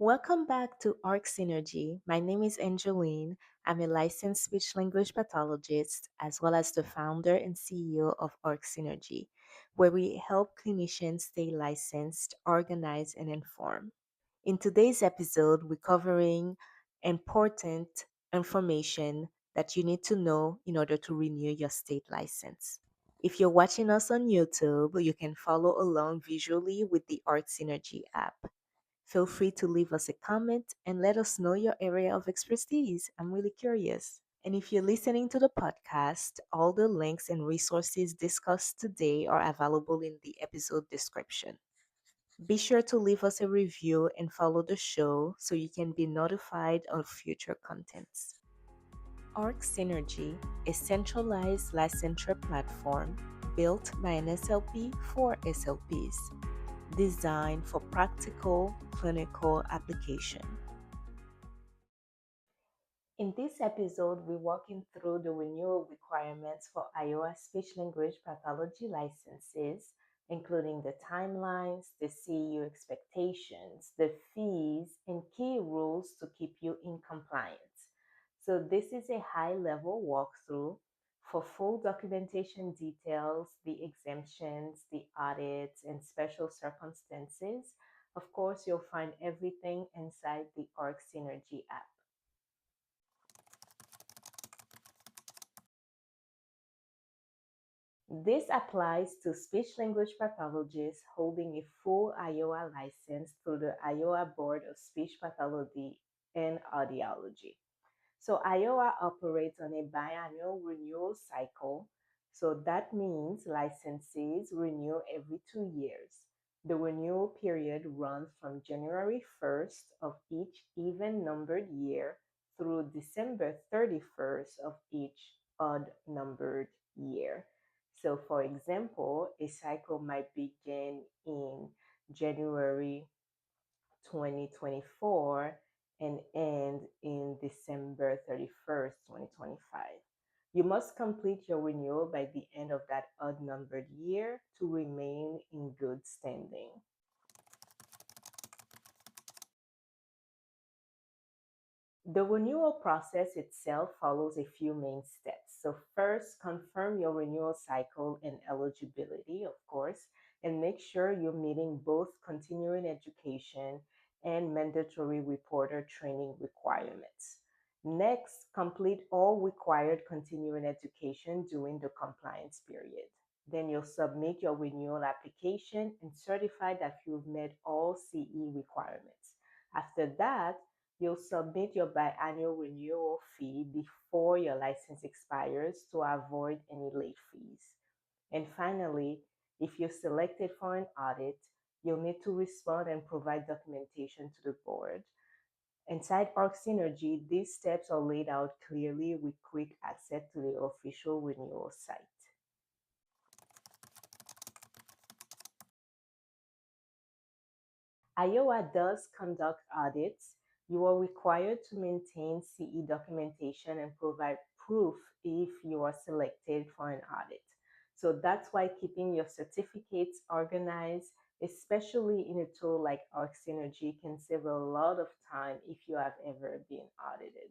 Welcome back to ARC Synergy. My name is Angeline. I'm a licensed speech language pathologist as well as the founder and CEO of ARC Synergy, where we help clinicians stay licensed, organized, and informed. In today's episode, we're covering important information that you need to know in order to renew your state license. If you're watching us on YouTube, you can follow along visually with the ARC Synergy app. Feel free to leave us a comment and let us know your area of expertise. I'm really curious. And if you're listening to the podcast, all the links and resources discussed today are available in the episode description. Be sure to leave us a review and follow the show so you can be notified of future contents. ARC Synergy, a centralized licensure platform built by an SLP for SLPs, designed for practical clinical application. In this episode, we're walking through the renewal requirements for Iowa speech language pathology licenses, including the timelines, the CEU expectations, the fees, and key rules to keep you in compliance. So, this is a high level walkthrough. For full documentation details, the exemptions, the audits, and special circumstances, of course, you'll find everything inside the ARC Synergy app. This applies to speech language pathologists holding a full Iowa license through the Iowa Board of Speech Pathology and Audiology. So Iowa operates on a biannual renewal cycle. So that means licenses renew every 2 years. The renewal period runs from January 1st of each even numbered year through December 31st of each odd numbered year. So, for example, a cycle might begin in January 2024 and end in December 31st, 2025. You must complete your renewal by the end of that odd numbered year to remain in good standing. The renewal process itself follows a few main steps. So, first, confirm your renewal cycle and eligibility, of course, and make sure you're meeting both continuing education and mandatory reporter training requirements. Next, complete all required continuing education during the compliance period. Then you'll submit your renewal application and certify that you've met all CE requirements. After that, you'll submit your biannual renewal fee before your license expires to avoid any late fees. And finally, if you're selected for an audit, you'll need to respond and provide documentation to the board. Inside Arc Synergy, these steps are laid out clearly with quick access to the official renewal site. Iowa does conduct audits. You are required to maintain CE documentation and provide proof if you are selected for an audit. So that's why keeping your certificates organized, especially in a tool like Arc Synergy, can save a lot of time if you have ever been audited.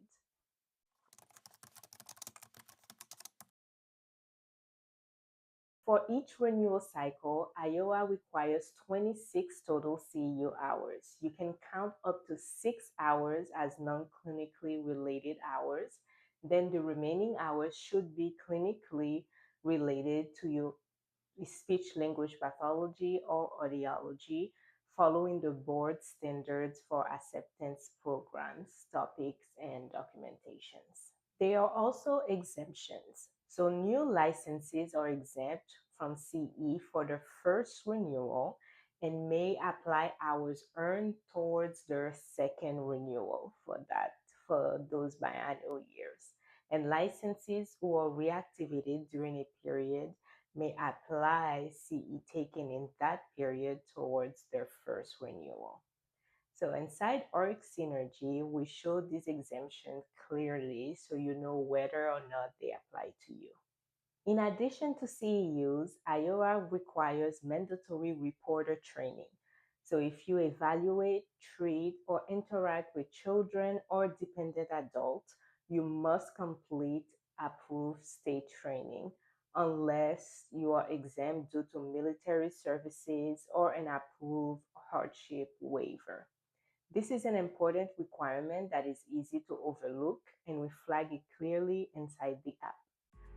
For each renewal cycle, Iowa requires 26 total CEU hours. You can count up to 6 hours as non clinically related hours. Then the remaining hours should be clinically related to your speech language pathology or audiology, following the board standards for acceptance programs, topics, and documentations. There are also exemptions. So new licenses are exempt from CE for the first renewal and may apply hours earned towards their second renewal for those biannual years. And licenses who are reactivated during a period may apply CE taken in that period towards their first renewal. So inside ORIC Synergy, we show these exemptions clearly so you know whether or not they apply to you. In addition to CEUs, Iowa requires mandatory reporter training. So if you evaluate, treat, or interact with children or dependent adults, you must complete approved state training unless you are exempt due to military services or an approved hardship waiver. This is an important requirement that is easy to overlook, and we flag it clearly inside the app.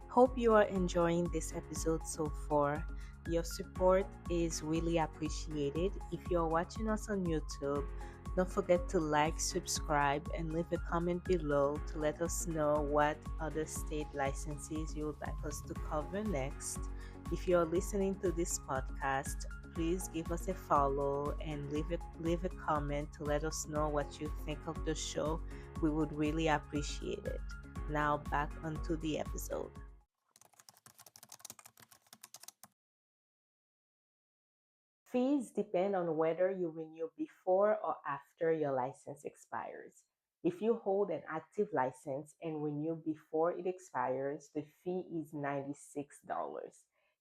Hope you are enjoying this episode so far. Your support is really appreciated. If you're watching us on YouTube, don't forget to like, subscribe, and leave a comment below to let us know what other state licenses you would like us to cover next. If you're listening to this podcast, please give us a follow and leave a comment to let us know what you think of the show. We would really appreciate it. Now back onto the episode. Fees depend on whether you renew before or after your license expires. If you hold an active license and renew before it expires, the fee is $96.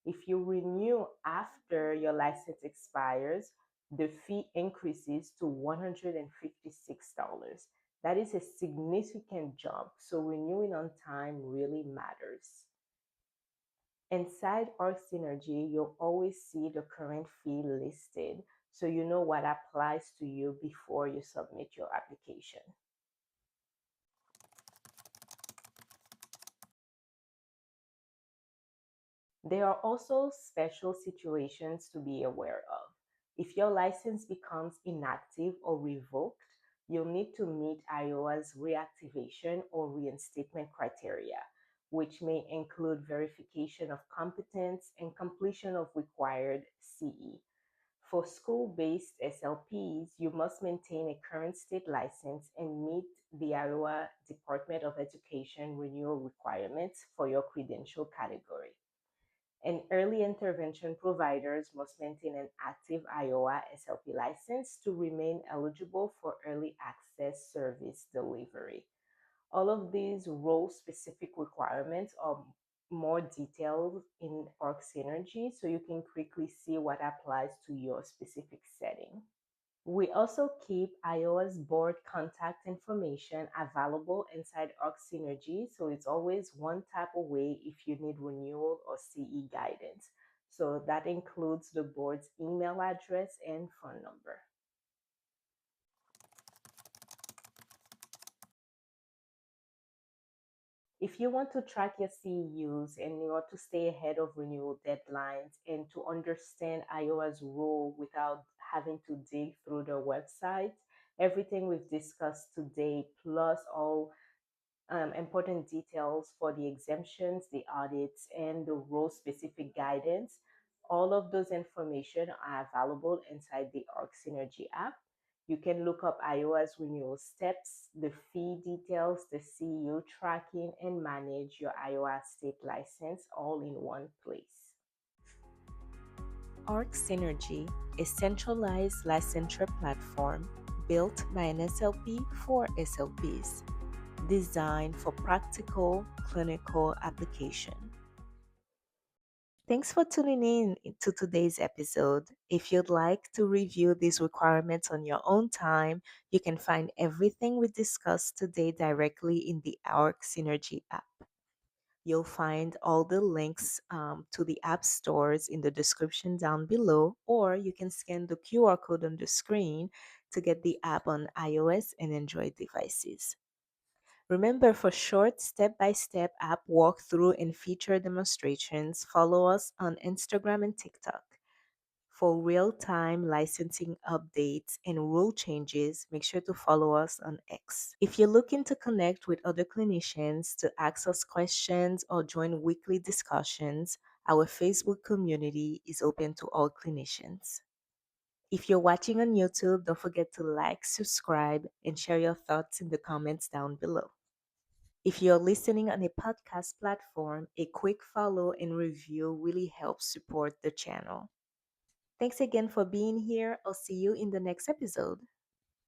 If you renew after your license expires, the fee increases to $156. That is a significant jump, so renewing on time really matters. Inside Org Synergy, you'll always see the current fee listed so you know what applies to you before you submit your application. There are also special situations to be aware of. If your license becomes inactive or revoked, you'll need to meet Iowa's reactivation or reinstatement criteria, which may include verification of competence and completion of required CE. For school-based SLPs, you must maintain a current state license and meet the Iowa Department of Education renewal requirements for your credential category. And early intervention providers must maintain an active Iowa SLP license to remain eligible for early access service delivery. All of these role-specific requirements are more detailed in Org Synergy, so you can quickly see what applies to your specific setting. We also keep Iowa's board contact information available inside Org Synergy, so it's always one tap away if you need renewal or CE guidance. So that includes the board's email address and phone number. If you want to track your CEUs and you want to stay ahead of renewal deadlines and to understand Iowa's role without having to dig through their website, everything we've discussed today, plus all important details for the exemptions, the audits, and the role-specific guidance, all of those information are available inside the Org Synergy app. You can look up Iowa's renewal steps, the fee details, the CEU tracking, and manage your Iowa state license all in one place. Org Synergy, a centralized licensure platform built by an SLP for SLPs, designed for practical clinical application. Thanks for tuning in to today's episode. If you'd like to review these requirements on your own time, you can find everything we discussed today directly in the Org Synergy app. You'll find all the links to the app stores in the description down below, or you can scan the QR code on the screen to get the app on iOS and Android devices. Remember, for short step-by-step app walkthrough and feature demonstrations, follow us on Instagram and TikTok. For real-time licensing updates and rule changes, make sure to follow us on X. If you're looking to connect with other clinicians to ask us questions or join weekly discussions, our Facebook community is open to all clinicians. If you're watching on YouTube, don't forget to like, subscribe, and share your thoughts in the comments down below. If you're listening on a podcast platform, a quick follow and review really helps support the channel. Thanks again for being here. I'll see you in the next episode.